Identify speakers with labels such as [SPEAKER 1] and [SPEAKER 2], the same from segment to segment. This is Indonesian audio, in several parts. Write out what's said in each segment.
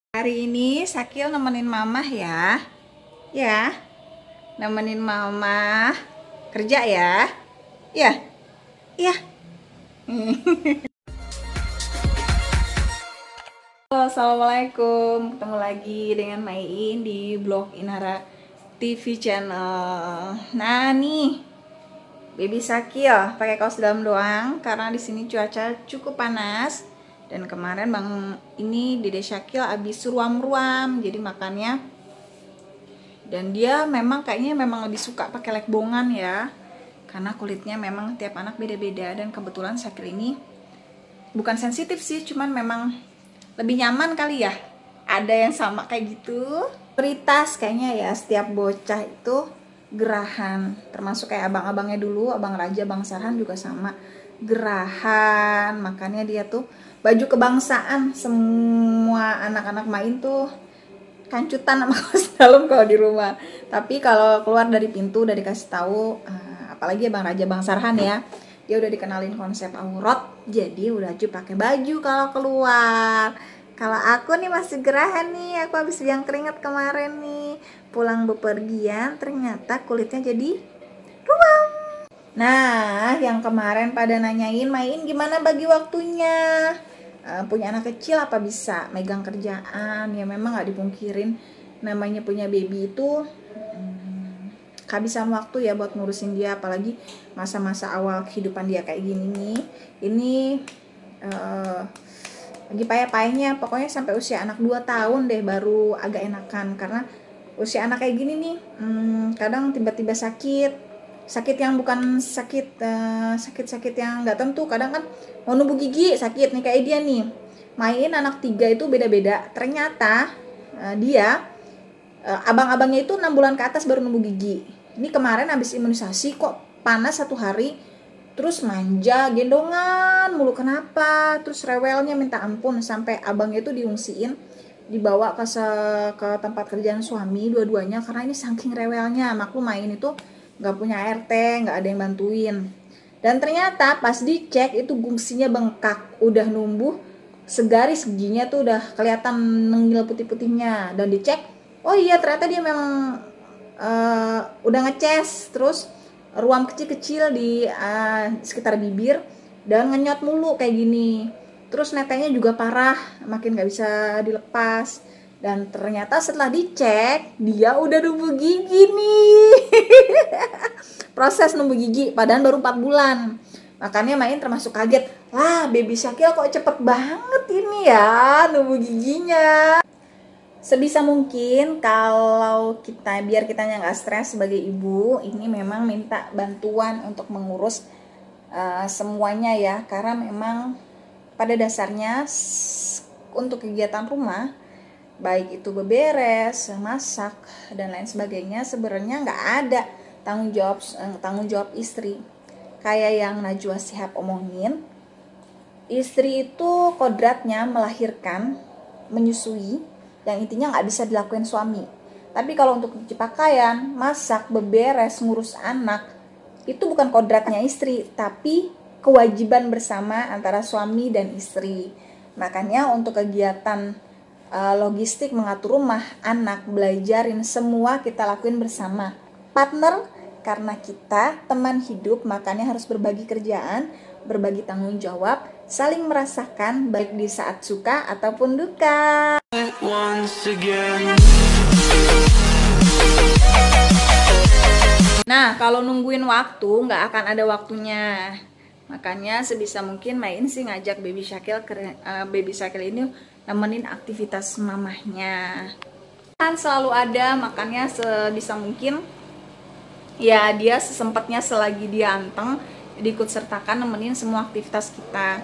[SPEAKER 1] Hari ini Sakil nemenin mama ya. Ya, nemenin mama kerja ya. Ya, ya. Halo, assalamualaikum. Ketemu lagi dengan Maiin di blog Inara TV channel. Nah nih, baby Sakil pakai kaos dalam doang karena di sini cuaca cukup panas. Dan kemarin Dede Sakil habis ruam-ruam, jadi makannya. Dan dia kayaknya lebih suka pakai lekbongan ya, karena kulitnya memang tiap anak beda-beda. Dan kebetulan Sakil ini bukan sensitif sih, cuman memang lebih nyaman kali ya, ada yang sama kayak gitu. Prioritas kayaknya ya setiap bocah itu gerahan, termasuk kayak abang-abangnya dulu, Abang Raja, Bang Sarhan juga sama gerahan. Makanya dia tuh baju kebangsaan, semua anak-anak main tuh kancutan sama kaos dalam kalau di rumah. Tapi kalau keluar dari pintu udah dikasih tahu, apalagi Bang Raja, Bang Sarhan ya, dia udah dikenalin konsep aurat, jadi udah wajib pakai baju kalau keluar. Kalau aku nih masih gerahan nih, aku habis biang keringat kemarin nih, pulang bepergian ternyata kulitnya jadi ruam. Nah, yang kemarin pada nanyain, Main gimana bagi waktunya? Punya anak kecil apa bisa megang kerjaan? Ya memang nggak dipungkirin, namanya punya baby itu kehabisan waktu ya buat ngurusin dia, apalagi masa-masa awal kehidupan dia kayak gini nih. Ini lagi payah-payahnya, pokoknya sampai usia anak 2 tahun deh baru agak enakan. Karena usia anak kayak gini nih, kadang tiba-tiba sakit yang bukan sakit yang nggak tentu. Kadang kan mau numbuh gigi sakit nih, kayak dia nih Main anak 3 itu beda-beda. Ternyata dia abang-abangnya itu 6 bulan ke atas baru numbuh gigi. Ini kemarin habis imunisasi kok panas 1 hari, terus manja gendongan mulu, kenapa? Terus rewelnya minta ampun, sampai abangnya itu diungsiin, dibawa ke tempat kerjaan suami dua-duanya karena ini saking rewelnya. Maklum Main itu nggak punya RT, nggak ada yang bantuin. Dan ternyata pas dicek itu gungsinya bengkak, udah numbuh segaris giginya tuh udah kelihatan nengil putih-putihnya. Dan dicek, oh iya ternyata dia memang udah ngeces, terus ruam kecil-kecil di sekitar bibir dan ngenyot mulu kayak gini. Terus netenya juga parah, makin nggak bisa dilepas. Dan ternyata setelah dicek dia udah numbuh gigi nih. Proses numbuh gigi padahal baru 4 bulan. Makanya Main termasuk kaget, lah baby Sakil kok cepet banget ini ya numbuh giginya. Sebisa mungkin kalau biar kitanya nggak stres sebagai ibu, ini memang minta bantuan untuk mengurus semuanya ya, karena memang pada dasarnya untuk kegiatan rumah, baik itu beberes, masak dan lain sebagainya, sebenarnya nggak ada tanggung jawab istri. Kayak yang Najwa Shihab omongin, istri itu kodratnya melahirkan, menyusui, yang intinya nggak bisa dilakuin suami. Tapi kalau untuk cuci pakaian, masak, beberes, ngurus anak, itu bukan kodratnya istri, tapi kewajiban bersama antara suami dan istri. Makanya untuk kegiatan logistik, mengatur rumah, anak, belajarin, semua kita lakuin bersama. Partner, karena kita teman hidup, makanya harus berbagi kerjaan, berbagi tanggung jawab, saling merasakan baik di saat suka ataupun duka. Nah, kalau nungguin waktu, nggak akan ada waktunya. Makanya sebisa mungkin Main sih ngajak baby Sakil ini nemenin aktivitas mamahnya. Kan selalu ada, makanya sebisa mungkin ya dia sesempatnya selagi dia anteng diikut sertakan nemenin semua aktivitas kita.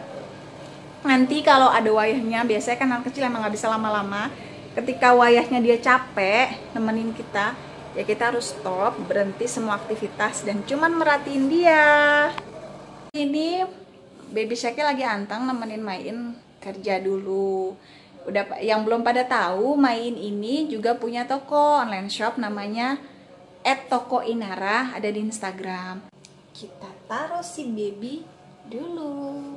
[SPEAKER 1] Nanti kalau ada wayahnya, biasanya kan anak kecil emang nggak bisa lama-lama. Ketika wayahnya dia capek nemenin kita, ya kita harus stop, berhenti semua aktivitas dan cuman merhatiin dia. Ini baby Sakil lagi anteng nemenin Main kerja dulu. Udah, yang belum pada tahu, Main ini juga punya toko online shop namanya @tokoinara, ada di Instagram. Kita taruh si baby dulu.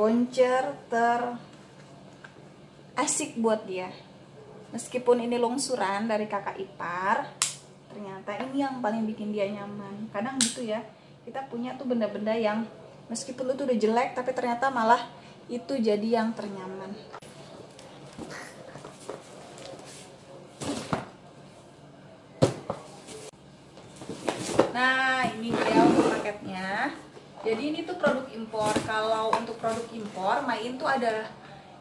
[SPEAKER 1] boncer terasik buat dia. Meskipun ini lungsuran dari kakak ipar, ternyata ini yang paling bikin dia nyaman. Kadang gitu ya, kita punya tuh benda-benda yang meskipun itu udah jelek, tapi ternyata malah itu jadi yang ternyaman. Nah, ini dia untuk paketnya. Jadi ini tuh produk impor. Kalau untuk produk impor, Main tuh ada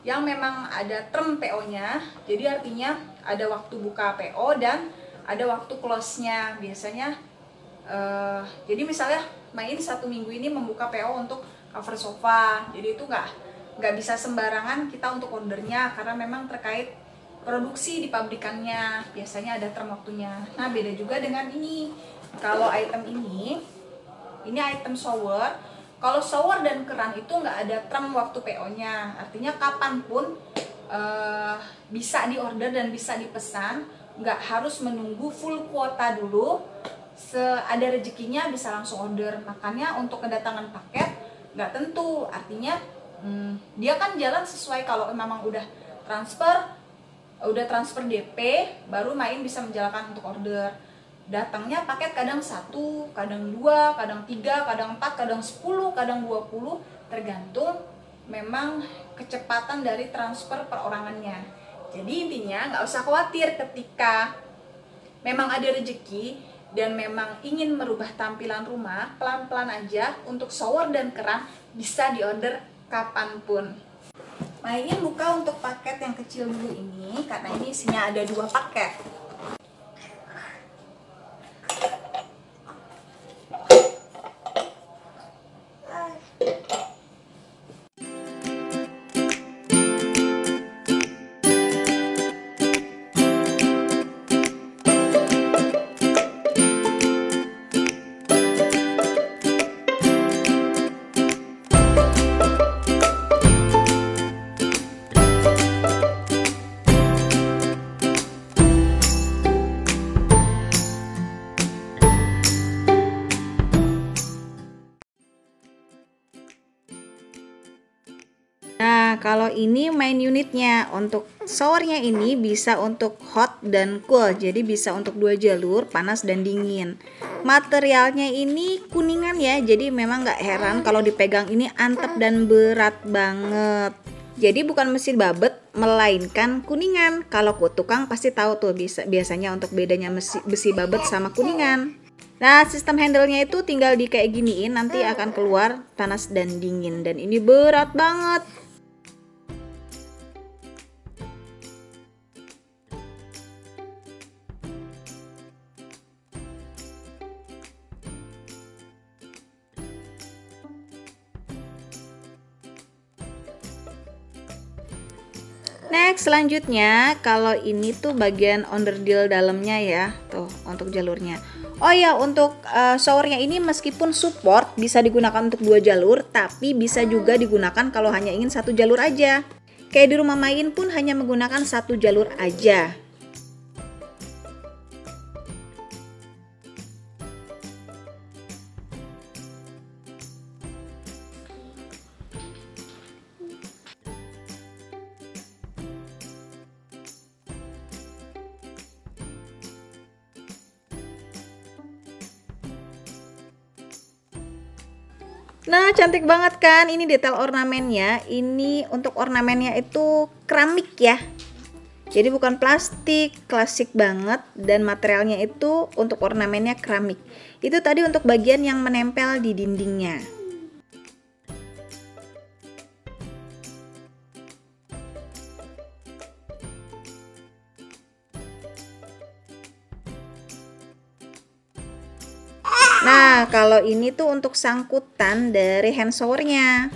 [SPEAKER 1] yang memang ada term PO-nya. Jadi artinya ada waktu buka PO dan ada waktu close-nya. Biasanya jadi misalnya Main 1 minggu ini membuka PO untuk cover sofa. Jadi itu nggak bisa sembarangan kita untuk ordernya, karena memang terkait produksi di pabrikannya. Biasanya ada term waktunya. Nah, beda juga dengan ini. Kalau item ini item shower. Kalau shower dan keran itu nggak ada term waktu PO-nya. Artinya kapanpun bisa diorder dan bisa dipesan. Nggak harus menunggu full kuota dulu. Ada rezekinya bisa langsung order. Makanya untuk kedatangan paket nggak tentu. Artinya dia kan jalan sesuai kalau memang udah transfer DP, baru Main bisa menjalankan untuk order. Datangnya paket kadang 1, kadang 2, kadang 3, kadang 4, kadang 10, kadang 20, tergantung memang kecepatan dari transfer perorangannya. Jadi intinya nggak usah khawatir ketika memang ada rezeki dan memang ingin merubah tampilan rumah, pelan-pelan aja. Untuk shower dan keran bisa diorder kapanpun. Main buka untuk paket yang kecil dulu ini, karena ini isinya ada 2 paket. Nah, kalau ini main unitnya. Untuk showernya ini bisa untuk hot dan cool. Jadi bisa untuk 2 jalur, panas dan dingin. Materialnya ini kuningan ya. Jadi memang nggak heran kalau dipegang ini antep dan berat banget. Jadi bukan mesin babet, melainkan kuningan. Kalau tukang pasti tahu tuh biasanya untuk bedanya besi babet sama kuningan. Nah, sistem handle-nya itu tinggal di kayak giniin, nanti akan keluar panas dan dingin. Dan ini berat banget. Next, selanjutnya kalau ini tuh bagian onderdil dalamnya ya, tuh untuk jalurnya. Oh ya, untuk showernya ini meskipun support bisa digunakan untuk 2 jalur, tapi bisa juga digunakan kalau hanya ingin 1 jalur aja. Kayak di rumah Main pun hanya menggunakan 1 jalur aja. Nah, cantik banget kan? Ini detail ornamennya. Ini untuk ornamennya itu keramik ya. Jadi bukan plastik, klasik banget. Dan materialnya itu untuk ornamennya keramik. Itu tadi untuk bagian yang menempel di dindingnya. Nah, kalau ini tuh untuk sangkutan dari hand showernya.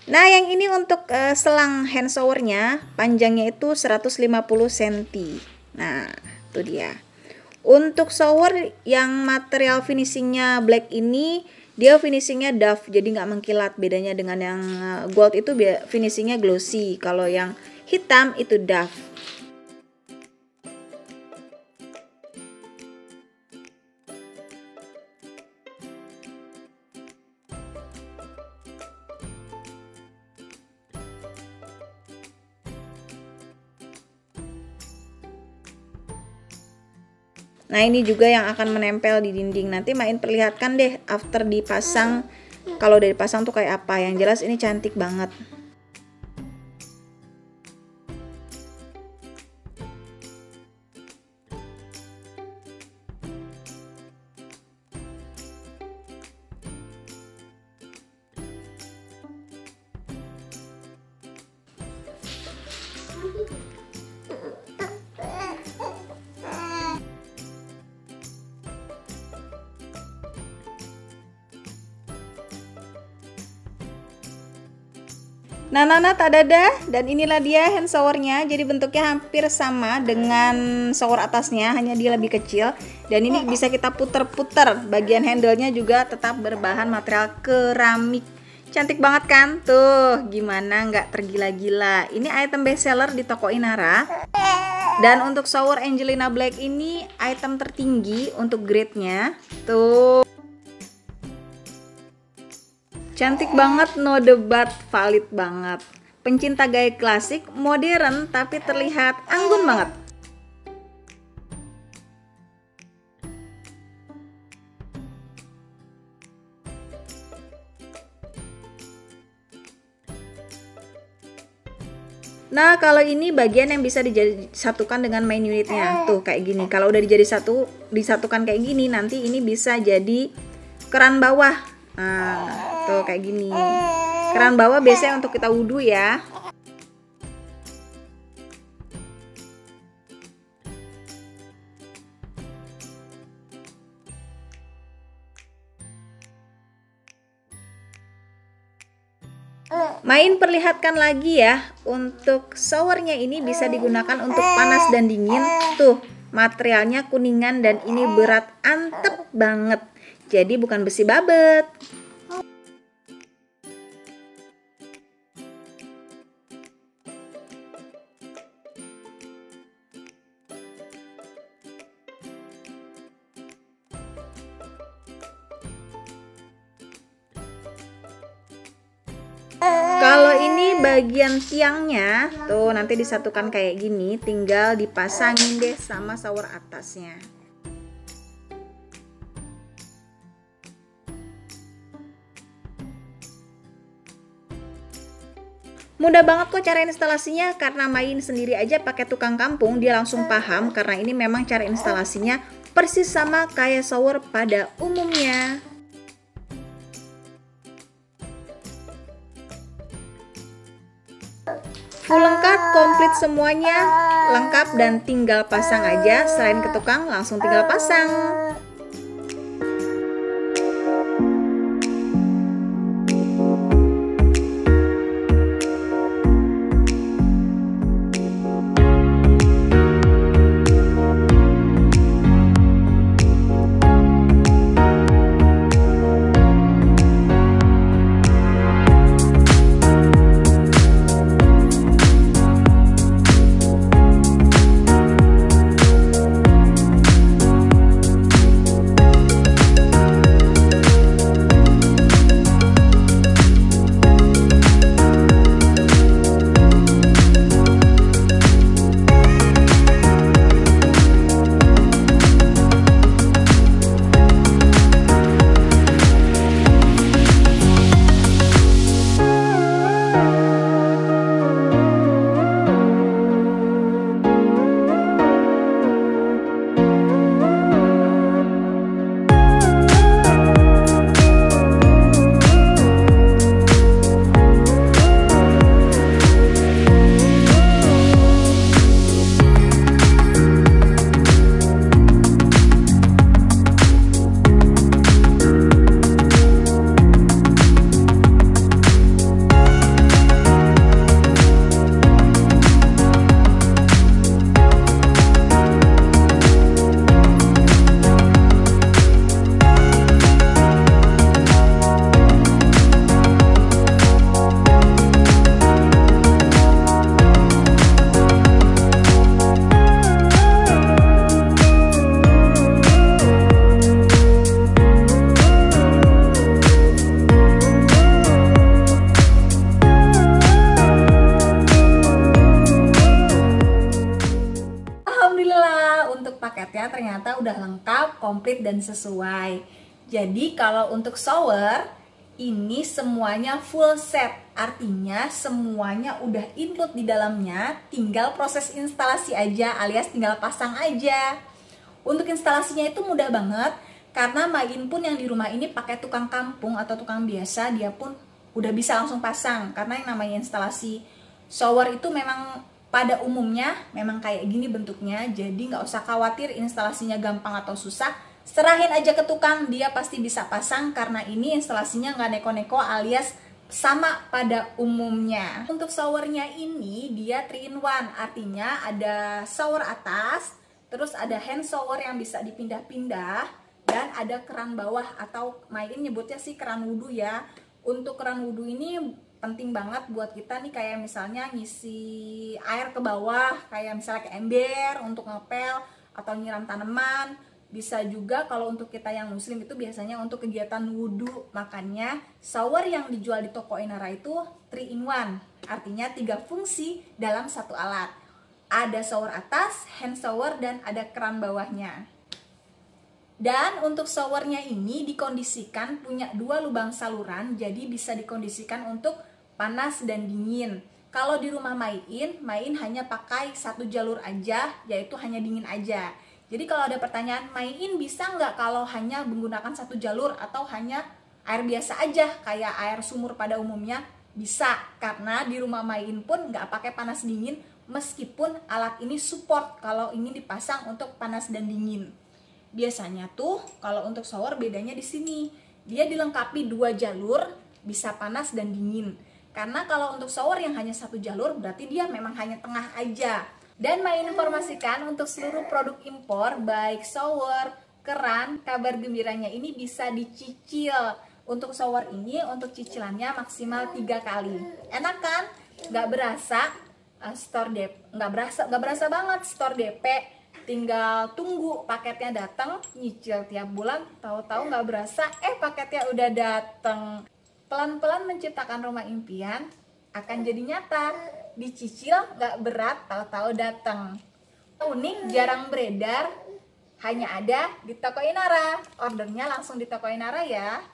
[SPEAKER 1] Nah, yang ini untuk selang hand showernya, panjangnya itu 150 cm. Nah, itu dia. Untuk shower yang material finishingnya black ini, dia finishingnya doff, jadi nggak mengkilat. Bedanya dengan yang gold itu finishingnya glossy. Kalau yang hitam itu doff. Nah ini juga yang akan menempel di dinding. Nanti Main perlihatkan deh after dipasang, kalau udah dipasang tuh kayak apa. Yang jelas ini cantik banget. Nah, tak dada, dan inilah dia hand showernya. Jadi bentuknya hampir sama dengan shower atasnya, hanya dia lebih kecil. Dan ini bisa kita puter-puter. Bagian handle-nya juga tetap berbahan material keramik. Cantik banget kan? Tuh, gimana nggak tergila-gila. Ini item best seller di toko Inara. Dan untuk shower Angelina Black ini item tertinggi untuk grade-nya. Tuh. Cantik banget, no debat, valid banget. Pencinta gaya klasik, modern tapi terlihat anggun banget. Nah, kalau ini bagian yang bisa disatukan dengan main unitnya. Tuh kayak gini. Kalau udah disatukan kayak gini, nanti ini bisa jadi keran bawah. Nah, tuh kayak gini. Keran bawah biasanya untuk kita wudhu ya. Main perlihatkan lagi ya, untuk showernya ini bisa digunakan untuk panas dan dingin. Tuh, materialnya kuningan dan ini berat, antep banget. Jadi bukan besi babet. Kalau ini bagian tiangnya, tuh nanti disatukan kayak gini, tinggal dipasangin deh sama shower atasnya. Mudah banget kok cara instalasinya, karena Main sendiri aja pakai tukang kampung, dia langsung paham karena ini memang cara instalasinya persis sama kayak shower pada umumnya. Full lengkap, komplit semuanya, lengkap dan tinggal pasang aja. Selain ke tukang, langsung tinggal pasang. saya ternyata udah lengkap, komplit, dan sesuai. Jadi kalau untuk shower, ini semuanya full set. Artinya semuanya udah include di dalamnya, tinggal proses instalasi aja alias tinggal pasang aja. Untuk instalasinya itu mudah banget, karena Main pun yang di rumah ini pakai tukang kampung atau tukang biasa, dia pun udah bisa langsung pasang. Karena yang namanya instalasi shower itu memang pada umumnya memang kayak gini bentuknya, jadi nggak usah khawatir instalasinya gampang atau susah. Serahin aja ke tukang, dia pasti bisa pasang karena ini instalasinya nggak neko-neko alias sama pada umumnya. Untuk showernya ini dia 3 in 1, artinya ada shower atas, terus ada hand shower yang bisa dipindah-pindah, dan ada keran bawah atau Main nyebutnya sih keran wudhu ya. Untuk keran wudhu ini penting banget buat kita nih, kayak misalnya ngisi air ke bawah, kayak misalnya ke ember untuk ngepel atau nyiram tanaman. Bisa juga kalau untuk kita yang muslim itu biasanya untuk kegiatan wudhu. Makanya shower yang dijual di toko Inara itu 3 in 1, artinya 3 fungsi dalam satu alat. Ada shower atas, hand shower, dan ada keran bawahnya. Dan untuk showernya ini dikondisikan punya 2 lubang saluran, jadi bisa dikondisikan untuk panas dan dingin. Kalau di rumah Main hanya pakai 1 jalur aja, yaitu hanya dingin aja. Jadi kalau ada pertanyaan, Main bisa nggak kalau hanya menggunakan 1 jalur atau hanya air biasa aja kayak air sumur pada umumnya? Bisa, karena di rumah Main pun nggak pakai panas dingin, meskipun alat ini support kalau ingin dipasang untuk panas dan dingin. Biasanya tuh kalau untuk shower bedanya di sini, dia dilengkapi 2 jalur, bisa panas dan dingin. Karena kalau untuk shower yang hanya 1 jalur berarti dia memang hanya tengah aja. Dan Main informasikan untuk seluruh produk impor, baik shower, keran, kabar gembiranya ini bisa dicicil. Untuk shower ini untuk cicilannya maksimal 3 kali. Enak kan? Nggak berasa nggak berasa banget store DP. Tinggal tunggu paketnya datang, nyicil tiap bulan, tahu-tahu nggak berasa, paketnya udah datang. Pelan-pelan menciptakan rumah impian akan jadi nyata. Dicicil nggak berat, tahu-tahu datang. Unik, jarang beredar, hanya ada di toko Inara. Ordernya langsung di toko Inara ya.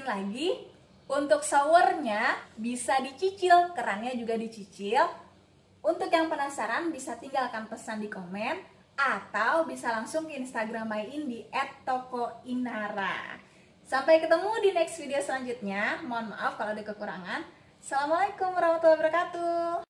[SPEAKER 1] Lagi untuk showernya bisa dicicil, kerannya juga dicicil. Untuk yang penasaran bisa tinggalkan pesan di komen atau bisa langsung ke Instagram Main di @tokoinara. Sampai ketemu di next video selanjutnya. Mohon maaf kalau ada kekurangan. Assalamualaikum warahmatullahi wabarakatuh.